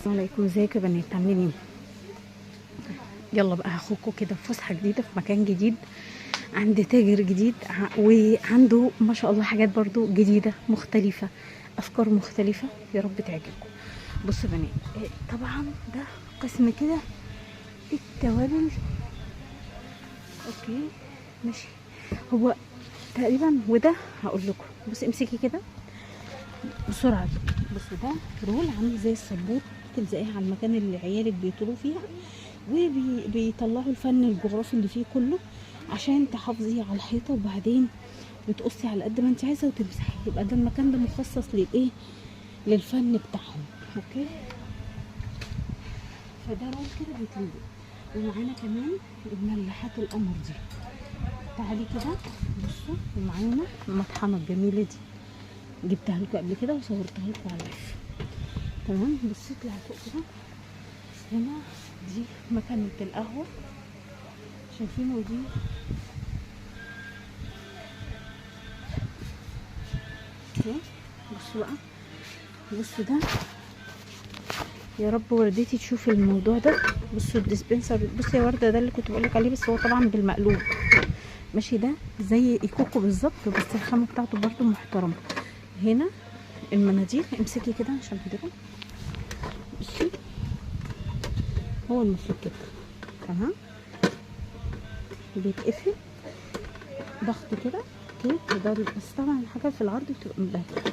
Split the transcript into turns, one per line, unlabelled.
السلام عليكم، ازيكم يا بنات؟ عاملين ايه؟ يلا بقى هاخدكم كده في فسحه جديده في مكان جديد عند تاجر جديد وعنده ما شاء الله حاجات برضو جديده مختلفه، افكار مختلفه، يا رب تعجبكم. بصوا يا بنات، طبعا ده قسم كده التوابل. اوكي ماشي. هو تقريبا وده هقول لكم. بصي امسكي كده بسرعه. بصوا ده رول عامل زي السبوت، تلزقيها على المكان اللي عيالك بيطولوا فيها، وبيطلعوا الفن الجغرافي اللي فيه كله عشان تحافظي على الحيطه، وبعدين بتقصي على قد ما انت عايزه وتمسحي. يبقى ده المكان ده مخصص للايه؟ للفن بتاعهم. اوكي، فده رول كده بيتلبق. ومعانا كمان الملاحات القمر دي. تعالي كده بصوا، ومعانا المطحنه الجميله دي، جبتها لكم قبل كده وصورتها لكم على اللايف. تمام. بصي اطلعي فوق كده، هنا دي مكانة القهوة، شايفينه؟ ودي اوكي. بصوا بقى، بصوا ده، يا رب وردتي تشوفي الموضوع ده. بصوا الديسبنسر، بصي يا وردة، ده اللي كنت بقولك عليه، بس هو طبعا بالمقلوب ماشي. ده زي ايكوكو بالظبط، بس الخامة بتاعته برضو محترمة. هنا المناديل، امسكي كده عشان كده. بصي هو المفروض كده، تمام، بيتقفل ضغط كده. اوكي، ده بس طبعا الحاجة في العرض بتبقى مبهدلة.